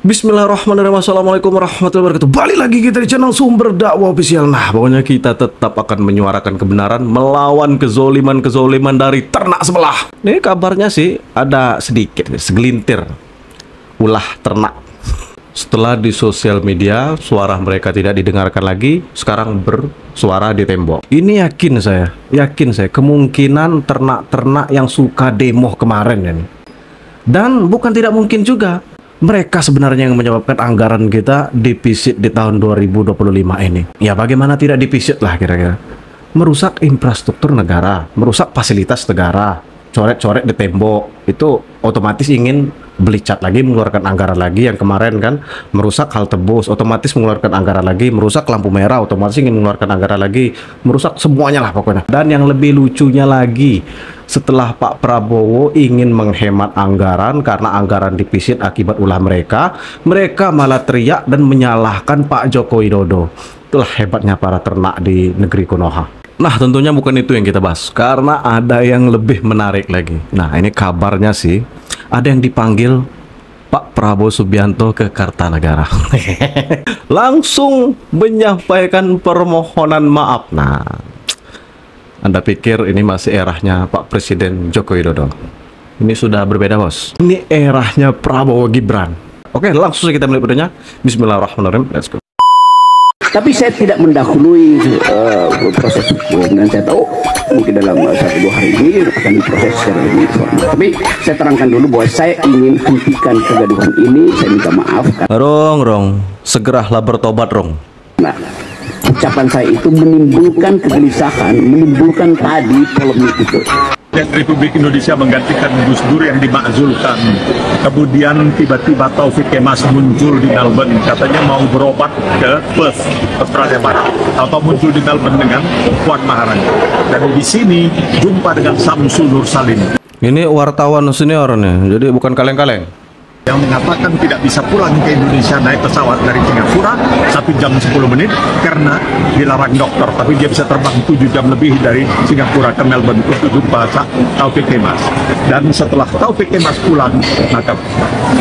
Bismillahirrahmanirrahim. Assalamualaikum warahmatullahi wabarakatuh. Balik lagi kita di channel Sumber Dakwah Official. Nah, pokoknya kita tetap akan menyuarakan kebenaran melawan kezoliman dari ternak sebelah. Ini kabarnya sih ada sedikit, segelintir ulah ternak. Setelah di sosial media suara mereka tidak didengarkan lagi, sekarang bersuara di tembok. Ini yakin saya kemungkinan ternak-ternak yang suka demo kemarin ini. Dan bukan tidak mungkin juga mereka sebenarnya yang menyebabkan anggaran kita defisit di tahun 2025 ini. Ya bagaimana tidak defisit lah kira-kira. Merusak infrastruktur negara, merusak fasilitas negara, coret-coret di tembok, itu otomatis ingin beli cat lagi, mengeluarkan anggaran lagi. Yang kemarin kan merusak halte bus, otomatis mengeluarkan anggaran lagi, merusak lampu merah, otomatis ingin mengeluarkan anggaran lagi, merusak semuanya lah pokoknya. Dan yang lebih lucunya lagi, setelah Pak Prabowo ingin menghemat anggaran karena anggaran defisit akibat ulah mereka malah teriak dan menyalahkan Pak Joko Widodo. Itulah hebatnya para ternak di negeri Konoha. Nah, tentunya bukan itu yang kita bahas, karena ada yang lebih menarik lagi. Nah, ini kabarnya sih ada yang dipanggil Pak Prabowo Subianto ke Kartanegara. Langsung menyampaikan permohonan maaf. Nah, Anda pikir ini masih eranya Pak Presiden Joko Widodo? Ini sudah berbeda, bos. Ini eranya Prabowo Gibran. Oke, langsung saja kita mulai videonya. Bismillahirrahmanirrahim. Let's go. Tapi saya tidak mendahului proses hukum, dan saya tahu mungkin dalam 1-2 hari ini akan diproses secara lebih formal. Tapi saya terangkan dulu bahwa saya ingin hentikan kegaduhan ini. Saya minta maaf. Rong, segeralah bertobat, Rong. Nah, ucapan saya itu menimbulkan kegelisahan, menimbulkan tadi polemik itu. Republik Indonesia menggantikan Gus Dur yang dimakzulkan. Kemudian tiba-tiba Taufik Kemas muncul di Melbourne, katanya mau berobat ke Perth, Australia Barat, atau muncul di Melbourne dengan Puan Maharani. Dan di sini jumpa dengan Samsul Nur Salim. Ini wartawan senior nih, jadi bukan kaleng-kaleng. Yang mengatakan tidak bisa pulang ke Indonesia naik pesawat dari Singapura 1 jam 10 menit karena dilarang dokter, tapi dia bisa terbang 7 jam lebih dari Singapura ke Melbourne untuk jumpa Taufik Kemas. Dan setelah Taufik Kemas pulang, maka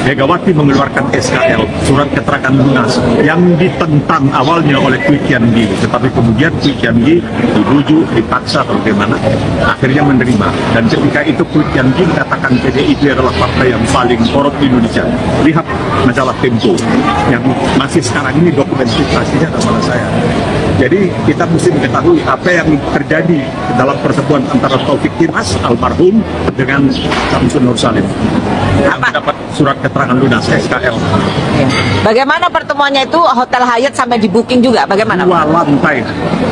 Megawati mengeluarkan SKL, surat keterangan lunas, yang ditentang awalnya oleh Kwi Kian Gi, tetapi kemudian Kwi Kian Gi dibujuk, dipaksa atau bagaimana, akhirnya menerima. Dan ketika itu Kwi Kian Gi mengatakan PDIP adalah partai yang paling korup di Indonesia. Lihat majalah Tempo yang masih sekarang ini dokumentasinya ada pada saya. Jadi kita mesti mengetahui apa yang terjadi dalam pertemuan antara Taufik Kemas almarhum dengan Samsul Nur Salim yang mendapat surat keterangan lunas SKL. Bagaimana pertemuannya itu? Hotel Hyatt sampai di booking juga? Bagaimana? 2 lantai.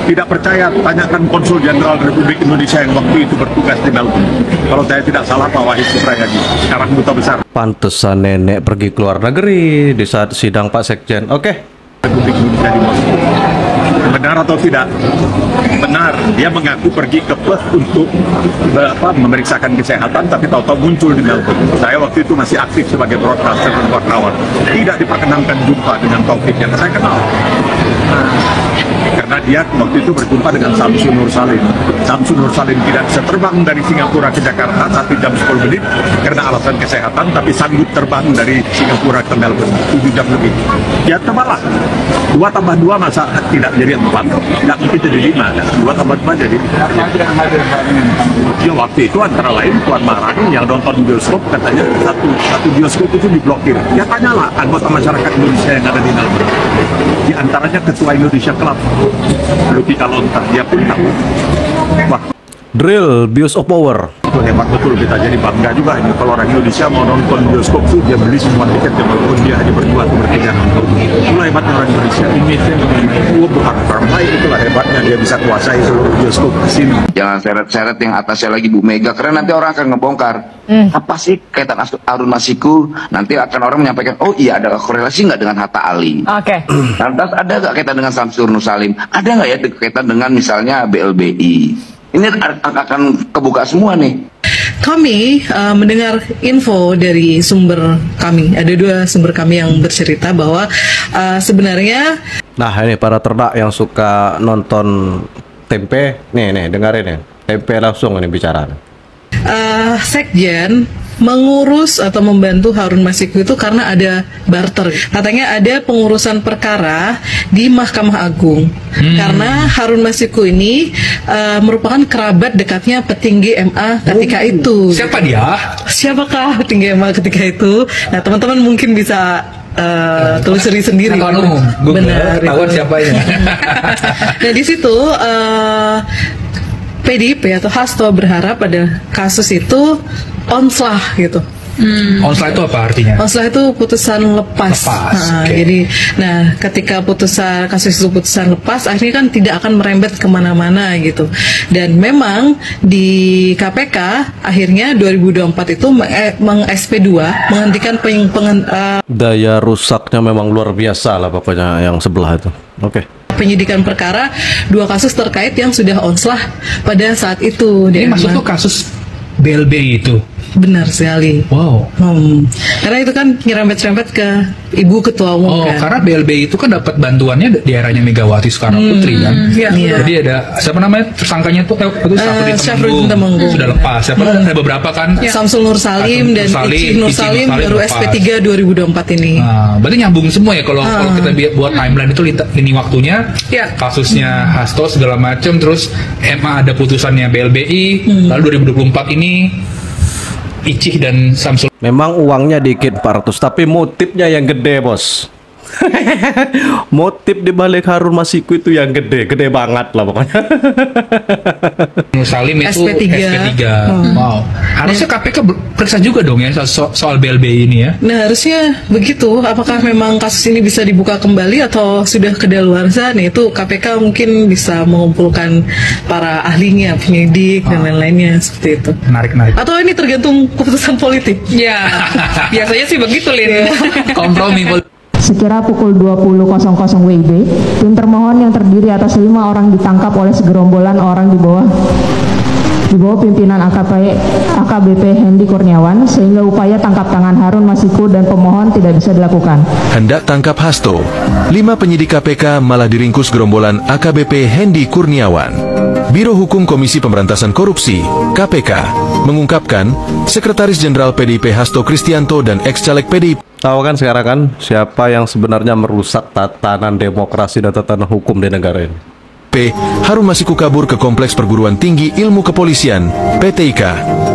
Tidak percaya, tanyakan Konsul Jenderal Republik Indonesia yang waktu itu bertugas di Melbourne. Kalau saya tidak salah, Pak Wahid Suprayadi, sekarang duta besar. Pantesan nenek pergi ke luar negeri di saat sidang Pak Sekjen. Oke. Republik Indonesia di Moskow. Benar atau tidak? Benar. Dia mengaku pergi ke Perth untuk memeriksakan kesehatan, tapi tahu-tahu muncul di Melbourne. Saya waktu itu masih aktif sebagai broadcaster dan wartawan. Tidak diperkenankan jumpa dengan Taufik yang saya kenal. Karena dia waktu itu berjumpa dengan Samsul Nur Salim. Samsul Nur Salim tidak bisa terbang dari Singapura ke Jakarta 1 jam 10 menit karena alasan kesehatan, tapi sanggup terbang dari Singapura ke Melbourne 7 jam lebih. Ya tebalah. 2 tambah 2 masa tidak jadi 4? Tidak mungkin jadi 5. 2 tambah 2 jadi 5. Ya, waktu itu antara lain Puan Maharani yang nonton bioskop katanya satu bioskop itu diblokir. Ya tanyalah anggota masyarakat Indonesia yang ada di Melbourne. Di antaranya Ketua Indonesia Club, Luki Kalonta, dia pun tahu. Wah, Drill Bios of Power. itu hebat betul, kita jadi bangga juga ini kalau orang Indonesia mau nonton bioskop tuh dia beli semua tiket walaupun dia hanya berdua atau bertiga nonton. Itulah hebatnya orang Indonesia. Ini bukan orang lain, itulah hebatnya dia bisa kuasai seluruh bioskop di sini. Jangan seret-seret yang atasnya lagi Bu Mega, karena nanti orang akan ngebongkar. Apa sih kaitan Harun Masiku? Nanti akan orang menyampaikan, oh iya ada korelasi nggak dengan Hatta Ali? Oke. Lantas ada nggak kaitan dengan Samsul Nur Salim? Ada nggak ya kaitan dengan misalnya BLBI? Ini akan kebuka semua nih. Kami mendengar info dari sumber kami. Ada 2 sumber kami yang bercerita bahwa sebenarnya. Nah, ini para ternak yang suka nonton Tempe. Nih dengarin ya. Tempe langsung ini bicara. Sekjen mengurus atau membantu Harun Masiku itu karena ada barter. Katanya ada pengurusan perkara di Mahkamah Agung. Karena Harun Masiku ini merupakan kerabat dekatnya petinggi MA ketika itu. Siapa dia? Siapakah petinggi MA ketika itu? Nah, teman-teman mungkin bisa telusuri sendiri. Benar. Tahu siapanya. Nah, di situ PDIP atau Hasto berharap pada kasus itu onslah gitu. Onslah itu apa artinya? Onslah itu putusan lepas. Jadi, nah ketika kasus itu putusan lepas, akhirnya kan tidak akan merembet kemana-mana gitu. Dan memang di KPK akhirnya 2024 itu meng-SP2 menghentikan daya rusaknya memang luar biasa lah pokoknya yang sebelah itu. Penyidikan perkara 2 kasus terkait yang sudah onslah pada saat itu. Ini maksud tuh kasus BLBI itu? Benar sekali. Wow. Karena itu kan nyerempet-nyerempet ke Ibu Ketua Umum kan. Karena BLBI itu kan dapat bantuannya di eranya Megawati Soekarno Putri kan. Jadi ada siapa namanya tersangkanya tuh Syafruddin Temenggung sudah lepas. Ada beberapa kan. Samsul Nur Salim dan Icih Nur Salim baru SP3 2024 ini. Nah, berarti nyambung semua ya kalau kita buat timeline itu lini waktunya. Kasusnya Hasto segala macam, terus MA ada putusannya BLBI, lalu 2024 ini Icih dan Samsul. Memang uangnya dikit 400, tapi motifnya yang gede, bos. Motif di balik Harun Masiku itu yang gede banget lah pokoknya. Salim itu SP3. Wow. Harusnya KPK periksa juga dong ya soal BLBI ini ya. Nah, harusnya begitu. Apakah memang kasus ini bisa dibuka kembali atau sudah kedaluarsa? Nah, itu KPK mungkin bisa mengumpulkan para ahlinya, penyidik dan lain-lainnya seperti itu. Menarik. Atau ini tergantung keputusan politik? Ya, biasanya sih begitu, Lin. Kompromi politik. Sekira pukul 20.00 WIB, tim termohon yang terdiri atas 5 orang ditangkap oleh segerombolan orang di bawah pimpinan AKBP Hendy Kurniawan, sehingga upaya tangkap tangan Harun Masiku dan pemohon tidak bisa dilakukan. Hendak tangkap Hasto, 5 penyidik KPK malah diringkus gerombolan AKBP Hendy Kurniawan. Biro Hukum Komisi Pemberantasan Korupsi, KPK, mengungkapkan Sekretaris Jenderal PDIP Hasto Kristianto dan ex-caleg PDIP. Tahu kan sekarang kan siapa yang sebenarnya merusak tatanan demokrasi dan tatanan hukum di negara ini? Harun Masiku kabur ke Kompleks Perguruan Tinggi Ilmu Kepolisian, PTIK,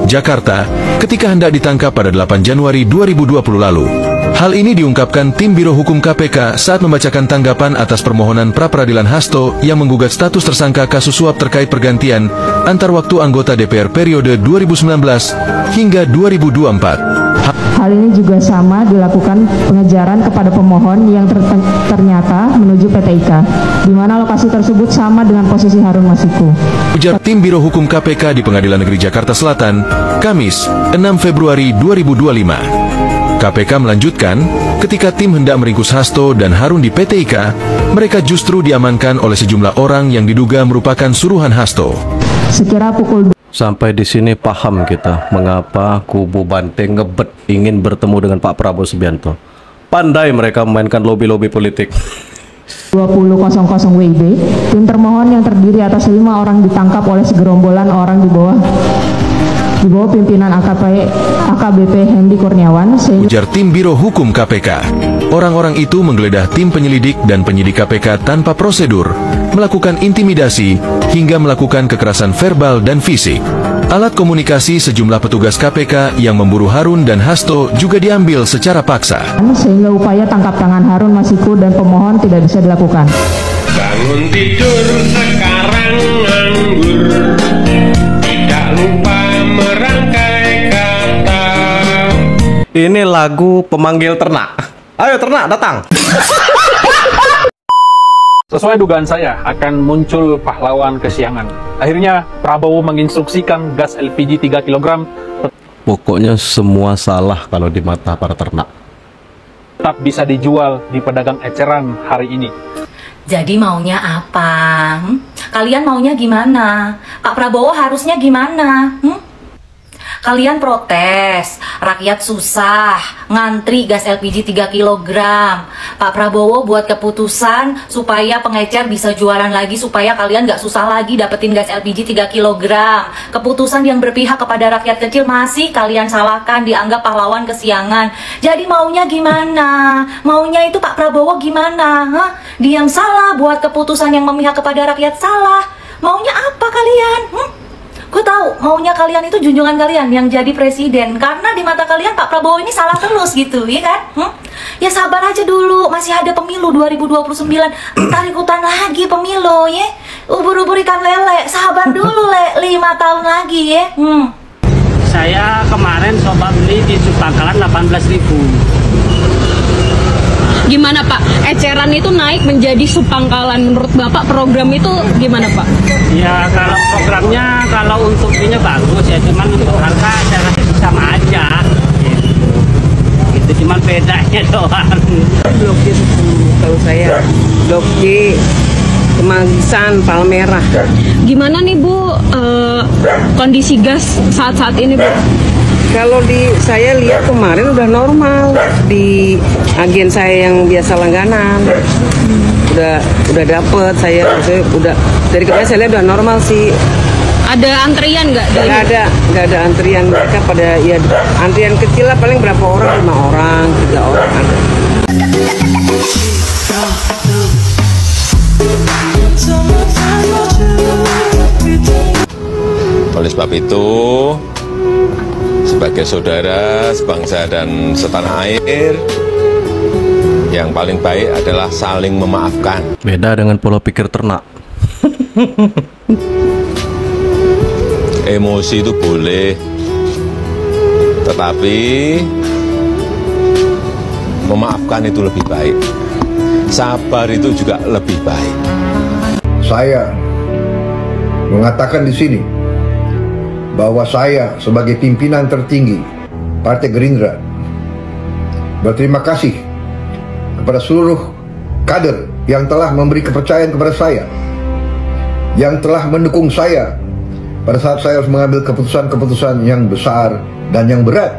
Jakarta, ketika hendak ditangkap pada 8 Januari 2020 lalu. Hal ini diungkapkan tim Biro Hukum KPK saat membacakan tanggapan atas permohonan pra-peradilan Hasto yang menggugat status tersangka kasus suap terkait pergantian antar waktu anggota DPR periode 2019 hingga 2024. Hal ini juga sama dilakukan pengejaran kepada pemohon yang ternyata menuju PTIK, di mana lokasi tersebut sama dengan posisi Harun Masiku. Ujar tim Biro Hukum KPK di Pengadilan Negeri Jakarta Selatan, Kamis, 6 Februari 2025. KPK melanjutkan, ketika tim hendak meringkus Hasto dan Harun di PTIK, mereka justru diamankan oleh sejumlah orang yang diduga merupakan suruhan Hasto. Sekira pukul Sampai di sini paham kita mengapa kubu Banteng ngebet ingin bertemu dengan Pak Prabowo Subianto. Pandai mereka memainkan lobby-lobby politik. 20.00 WIB, tim termohon yang terdiri atas 5 orang ditangkap oleh segerombolan orang di bawah pimpinan AKBP Hendy Kurniawan, sehingga ujar tim Biro Hukum KPK. Orang-orang itu menggeledah tim penyelidik dan penyidik KPK tanpa prosedur, melakukan intimidasi, hingga melakukan kekerasan verbal dan fisik. Alat komunikasi sejumlah petugas KPK yang memburu Harun dan Hasto juga diambil secara paksa. Sehingga upaya tangkap tangan Harun Masiku dan pemohon tidak bisa dilakukan. Bangun tidur sekarang nganggur, tidak lupa merangkai kata. Ini lagu pemanggil ternak. Ayo ternak datang. Sesuai dugaan saya, akan muncul pahlawan kesiangan. Akhirnya, Prabowo menginstruksikan gas LPG 3 kg. Pokoknya semua salah kalau di mata para ternak. Tetap bisa dijual di pedagang eceran hari ini. Jadi maunya apa? Kalian maunya gimana? Pak Prabowo harusnya gimana? Kalian protes, rakyat susah, ngantri gas LPG 3 kg. Pak Prabowo buat keputusan supaya pengecer bisa jualan lagi, supaya kalian gak susah lagi dapetin gas LPG 3 kg. Keputusan yang berpihak kepada rakyat kecil masih kalian salahkan, dianggap pahlawan kesiangan. Jadi maunya gimana? Maunya itu Pak Prabowo gimana? Hah? Dia yang salah buat keputusan yang memihak kepada rakyat salah. Maunya apa kalian? Gue tahu maunya kalian itu junjungan kalian yang jadi presiden, karena di mata kalian Pak Prabowo ini salah terus gitu, ya kan? Ya sabar aja dulu, masih ada pemilu 2029, ntar ikutan lagi pemilu ya. Ubur-ubur ikan lele, sabar dulu 5 tahun lagi ya. Saya kemarin coba beli di Subangkalan 18.000. Gimana Pak? Eceran itu naik menjadi Subangkalan. Menurut Bapak program itu gimana Pak? Ya kalau programnya, kalau untuk ini bagus ya, cuman untuk harga saya rasa sama aja. Itu cuman bedanya doang. Blok G tahu saya. Blok G, Kemanggisan, Palmerah. Gimana nih Bu kondisi gas saat-saat ini Bu? Kalau saya lihat kemarin udah normal di agen saya yang biasa langganan, udah dapet saya udah dari kemarin saya lihat udah normal sih. Ada antrian nggak? Nggak ada antrian, mereka pada ya antrian kecil lah, paling berapa orang, 5 orang, 3 orang ada. Oleh sebab itu, sebagai saudara, sebangsa dan setanah air, yang paling baik adalah saling memaafkan. Beda dengan pola pikir ternak. Emosi itu boleh, tetapi memaafkan itu lebih baik. Sabar itu juga lebih baik. Saya mengatakan di sini bahwa saya sebagai pimpinan tertinggi Partai Gerindra berterima kasih kepada seluruh kader yang telah memberi kepercayaan kepada saya, yang telah mendukung saya pada saat saya harus mengambil keputusan-keputusan yang besar dan yang berat.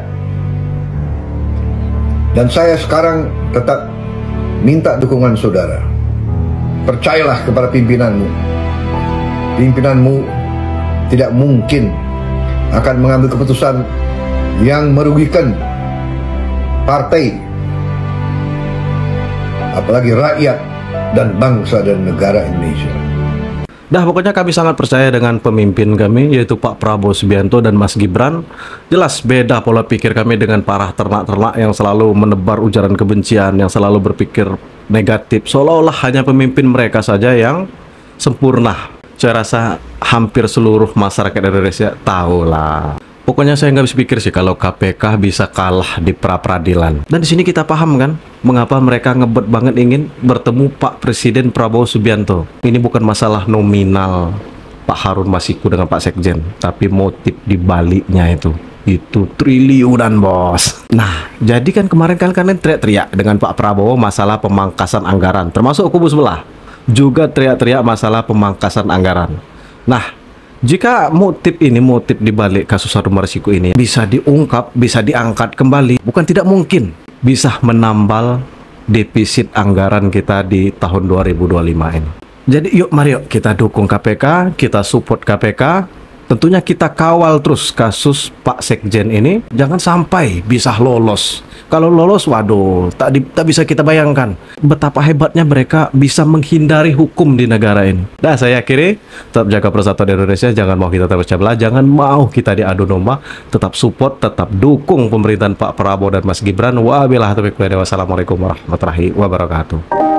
Dan saya sekarang tetap minta dukungan saudara. Percayalah kepada pimpinanmu. Pimpinanmu tidak mungkin akan mengambil keputusan yang merugikan partai, apalagi rakyat dan bangsa dan negara Indonesia. Dah, pokoknya kami sangat percaya dengan pemimpin kami, yaitu Pak Prabowo Subianto dan Mas Gibran. Jelas beda pola pikir kami dengan para ternak-ternak yang selalu menebar ujaran kebencian, yang selalu berpikir negatif, seolah-olah hanya pemimpin mereka saja yang sempurna. Saya rasa hampir seluruh masyarakat Indonesia tahu lah. Pokoknya saya nggak bisa pikir sih kalau KPK bisa kalah di pra-peradilan. Dan di sini kita paham kan, mengapa mereka ngebet banget ingin bertemu Pak Presiden Prabowo Subianto. Ini bukan masalah nominal Pak Harun Masiku dengan Pak Sekjen, tapi motif di baliknya itu triliunan bos. Nah, jadi kan kemarin kalian teriak-teriak dengan Pak Prabowo masalah pemangkasan anggaran, termasuk kubu sebelah juga teriak-teriak masalah pemangkasan anggaran. Nah, jika motif di balik kasus Harun Masiku ini bisa diungkap, bisa diangkat kembali, bukan tidak mungkin bisa menambal defisit anggaran kita di tahun 2025 ini. Jadi mari kita dukung KPK, kita support KPK. Tentunya kita kawal terus kasus Pak Sekjen ini, jangan sampai bisa lolos. Kalau lolos, waduh, tak bisa kita bayangkan betapa hebatnya mereka bisa menghindari hukum di negara ini. Nah, saya akhiri, tetap jaga persatuan Indonesia, jangan mau kita terpecah belah, jangan mau kita diadu domba, tetap support, tetap dukung pemerintahan Pak Prabowo dan Mas Gibran. Wabillahi taufiq wal hidayah. Wassalamualaikum warahmatullahi wabarakatuh.